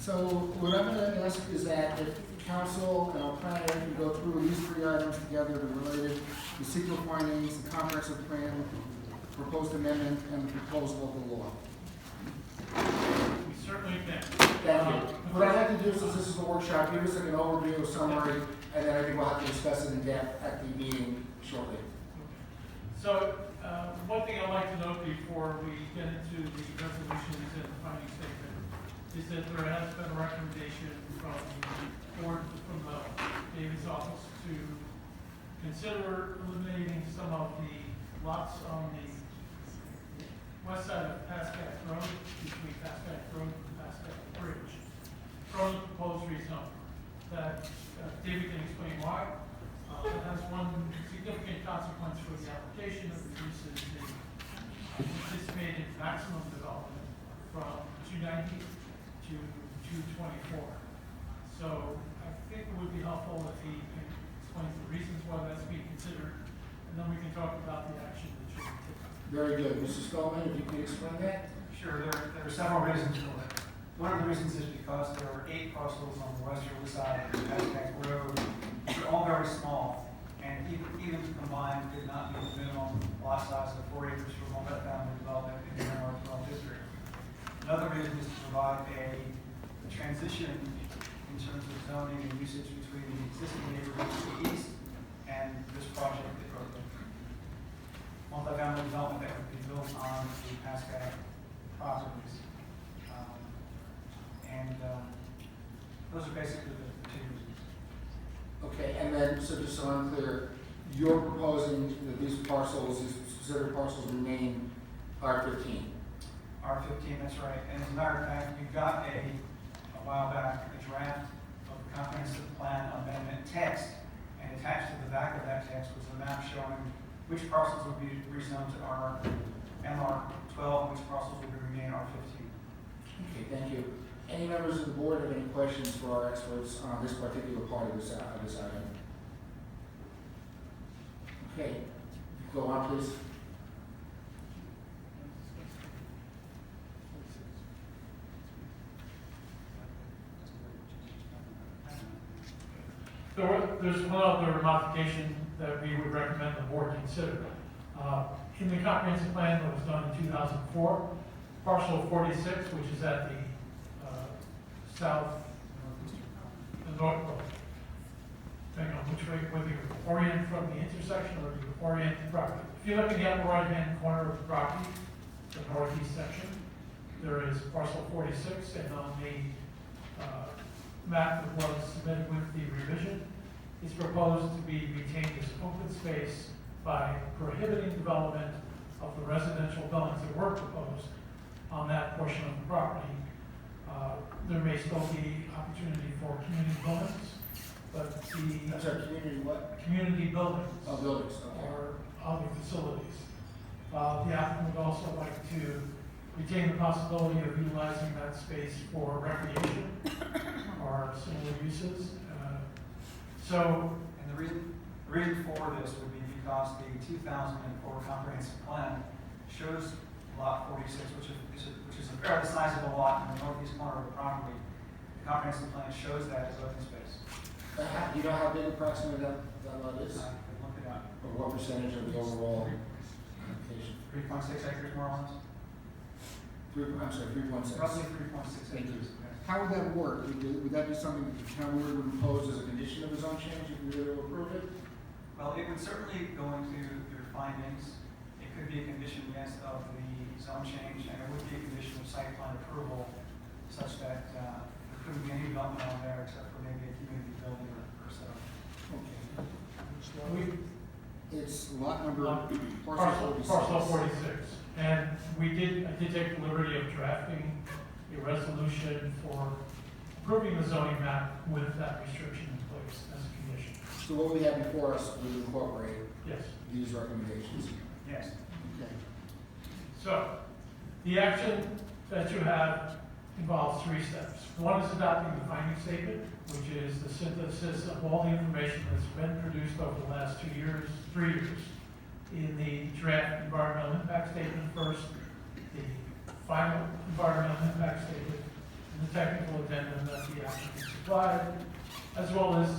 So what I'm going to ask is that if council and our planner can go through these three items together, the related, the secret findings, the comprehensive plan, proposed amendment, and the proposal of the law. We certainly can. Thank you. What I'd like to do, since this is a workshop, give us like an overview, a summary, and then I think we'll have to discuss it in depth at the meeting shortly. So, one thing I'd like to note before we get into the resolutions and the finding statement is that there has been a recommendation from the board, from the Davis office, to consider eliminating some of the lots on the west side of Pascack Road, between Pascack Road and Pascack Bridge, from the proposed rezone. That David can explain why. It has one significant consequence for the application that reduces the anticipated maximum development from 290 to 224. So I think it would be helpful if he can explain the reasons why that's being considered, and then we can talk about the action that should be taken. Very good. Mr. Spellman, if you can explain that? Sure, there are several reasons for that. One of the reasons is because there are 8 parcels on the westerly side of Pascack Road. They're all very small, and even combined could not meet the minimum lot size of 4 acres for multifamily development in the R12 district. Another reason is to provide a transition in terms of zoning and usage between the existing neighborhood to the east and this project that multifamily development that would be built on the Pascack properties. Those are basically the 2 reasons. Okay, and then, so just so I'm clear, you're proposing that these parcels, these specific parcels remain R15? R15, that's right. And as a matter of fact, we got a while back a draft of the comprehensive plan amendment text, and attached to the back of that text was a map showing which parcels would be rezoned to MR12, and which parcels would remain R15. Okay, thank you. Any members of the board have any questions for our experts on this particular part of this item? Okay, go on, please. There's one other modification that we would recommend the board consider. In the comprehensive plan that was done in 2004, parcel 46, which is at the the north, depending on which way, whether you orient from the intersection or you orient the property. If you look in the upper right-hand corner of the property, the northeast section, there is parcel 46, and on the map that was submitted with the revision, is proposed to be retained as open space by prohibiting development of the residential buildings that were proposed on that portion of the property. There may still be opportunity for community buildings, but I'm sorry, community what? community buildings Oh, buildings, okay. or other facilities. The applicant would also like to retain the possibility of utilizing that space for recreation or similar uses. And the reason for this would be because the 2004 comprehensive plan shows lot 46, which is a fairly sizable lot in the northeast corner of the property. The comprehensive plan shows that as open space. Do you know how big approximately that lot is? I can look it up. Or what percentage of the overall application? 3.6 acres more or less. I'm sorry, 3.6. Roughly 3.6 Thank you. acres. How would that work? Would that be something that the town board would impose as a condition of the zone change if we were to approve it? Well, it would certainly go into your findings. It could be a condition, yes, of the zone change, and it would be a condition of site plan approval, such that there couldn't be any development on there except for maybe a community building or so. Okay. It's lot number, Parcel 46. And I did take the liberty of drafting a resolution for approving the zoning map with that restriction in place as a condition. so what we have before us would incorporate Yes. these recommendations. Yes. Okay. So, the action that you have involves 3 steps. One is adopting the finding statement, which is the synthesis of all the information that's been produced over the last 3 years, in the draft environmental impact statement first, the final environmental impact statement, and the technical addendum that the applicant supplied, as well as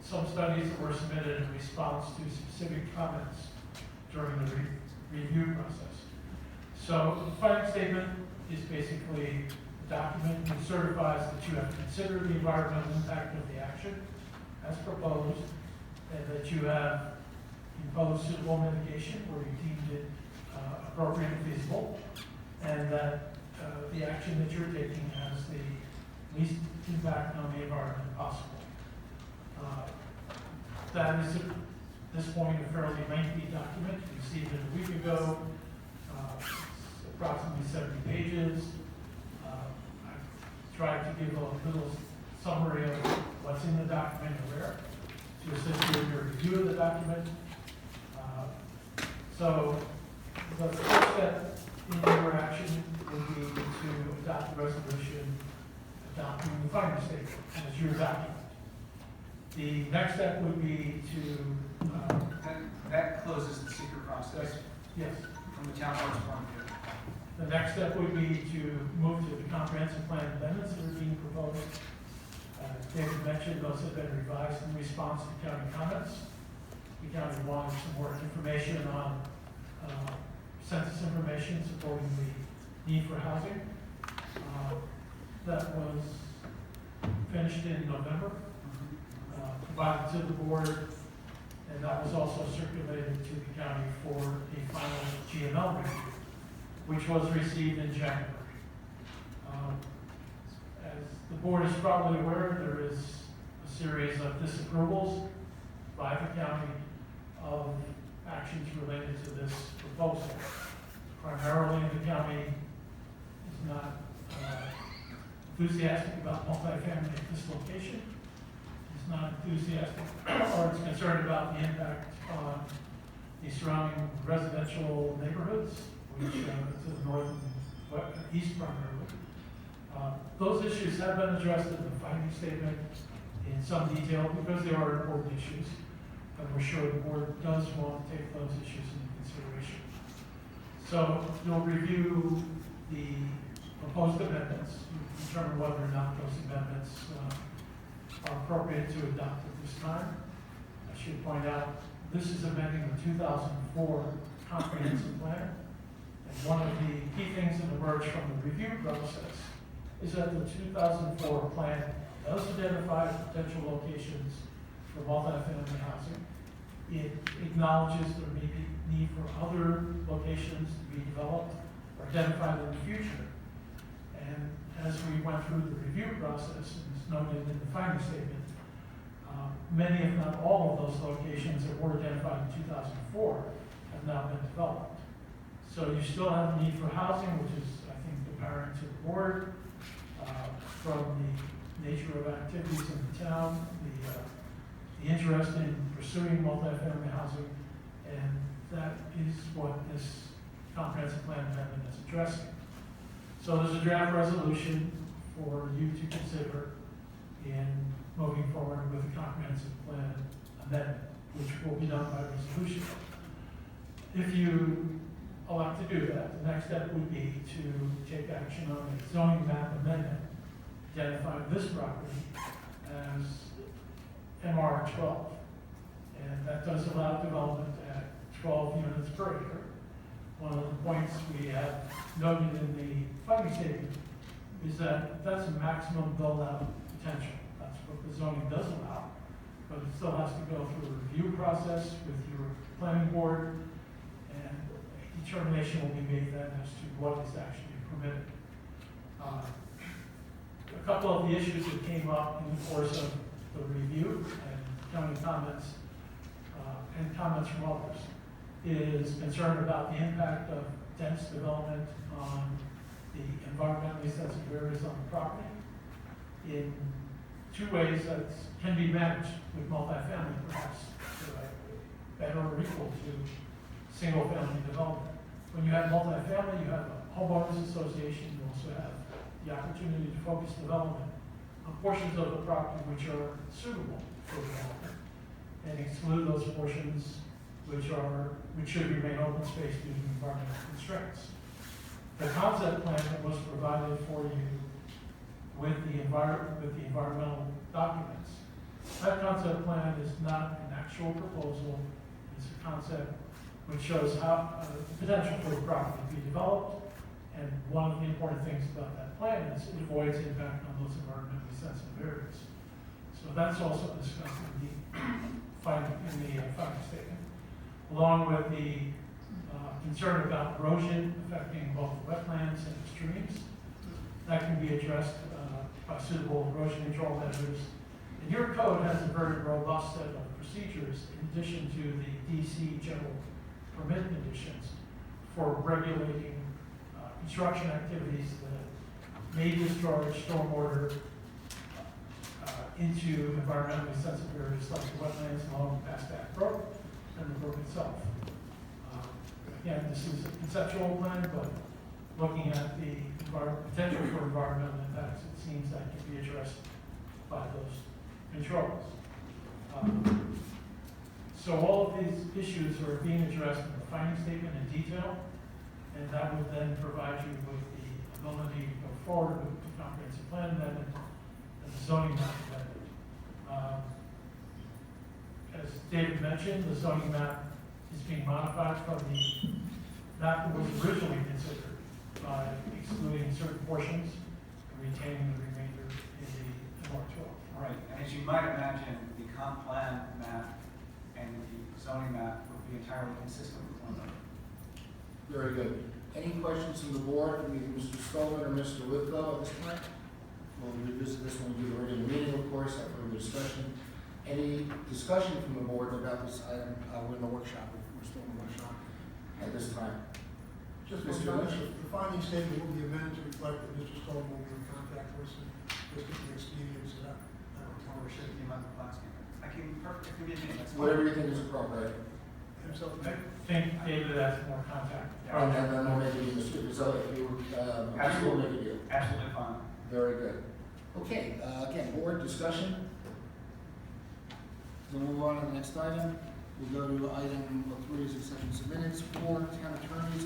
some studies that were submitted in response to specific comments during the review process. So the finding statement is basically a document that certifies that you have considered the environmental impact of the action as proposed, and that you have imposed suitable mitigation where you deemed it appropriate and feasible, and that the action that you're taking has the least impact on the environment possible. That is, at this point, a fairly lengthy document. You received it a week ago, approximately 70 pages. I tried to give a little summary of what's in the document and where to assist you in your review of the document. So the first step in your action would be to adopt the resolution adopting the finding statement as your document. The next step would be to That closes the secret process yes. from the town board's point of view. The next step would be to move to the comprehensive plan amendments that are being proposed. David mentioned those have been revised in response to county comments. The county wanted some more information on census information supporting the need for housing. That was finished in November, provided to the board, and that was also circulated to the county for a final GML review, which was received in January. As the board is probably aware, there is a series of disapprovals by the county of actions related to this proposal. Primarily, the county is not enthusiastic about multifamily at this location. It's not enthusiastic or it's concerned about the impact on the surrounding residential neighborhoods, which to the north and east primarily. Those issues have been addressed in the finding statement in some detail because they are important issues, and we're sure the board does want to take those issues into consideration. So you'll review the proposed amendments, determine whether or not those amendments are appropriate to adopt at this time. I should point out, this is amending the 2004 comprehensive plan. And one of the key things that emerged from the review process is that the 2004 plan does identify potential locations for multifamily housing. It acknowledges there may be need for other locations to be developed or identified in the future. And as we went through the review process, and it's noted in the finding statement, many, if not all, of those locations that were identified in 2004 have now been developed. So you still have a need for housing, which is, I think, apparent to the board from the nature of activities in the town, the interest in pursuing multifamily housing, and that is what this comprehensive plan amendment is addressing. So there's a draft resolution for you to consider in moving forward with the comprehensive plan amendment, which will be done by resolution. If you elect to do that, the next step would be to take action on a zoning map amendment, identifying this property as MR 12. And that does allow development at 12 units per acre. One of the points we have noted in the finding statement is that that's a maximum build-out potential. That's what the zoning does allow, but it still has to go through a review process with your planning board, and a determination will be made then as to what is actually permitted. A couple of the issues that came up in the course of the review and county comments and comments from others is concern about the impact of dense development on the environmentally sensitive areas on the property in two ways that can be managed with multifamily, perhaps better or equal to single-family development. When you have multifamily, you have a homeowners association. You also have the opportunity to focus development on portions of the property which are suitable for development and exclude those portions which should remain open space due to environmental constraints. The concept plan that was provided for you environmental documents. That concept plan is not an actual proposal. It's a concept which shows how the potential for the property to be developed. And one of the important things about that plan is it avoids impact on those environmentally sensitive areas. So that's also discussed in the finding statement, along with the concern about erosion affecting both wetlands and streams. That can be addressed by suitable erosion control measures. And your code has a very robust set of procedures in addition to the DC general permit conditions for regulating construction activities that may discharge stormwater into environmentally sensitive areas like the wetlands along the Pascack Brook and the brook itself. Again, this is a conceptual plan, but looking at the potential for environmental impacts, it seems that can be addressed by those controls. So all of these issues are being addressed in the finding statement in detail, and that would then provide you with the ability to go forward with the comprehensive plan amendment and the zoning map amendment. As David mentioned, the zoning map is being modified from the map that was originally considered by excluding certain portions and retaining the remainder in the R12. Right, and as you might imagine, the comp plan map and the zoning map would be entirely consistent with one another. Very good. Any questions from the board, from either Mr. Stolman or Mr. Lithgow at this point? We'll revisit this when we do the regular meeting, of course, have further discussion. Any discussion from the board about this item? We're in the workshop, we're still in the workshop at this time. Just Mr. one Lynch? comment, the finding statement will be amended to reflect that Mr. Stolman will be the contact person, just to the expedience of that Or should it be my class? I can perfectly be a meeting. That's fine. Whatever you think is appropriate. himself. I think David has more contact. And then we'll make it in the street, so if you, we'll make it you. Absolutely fine. Very good. Okay, again, board discussion. We'll move on to the next item. We'll go to item 3, is acceptance of minutes for town attorneys.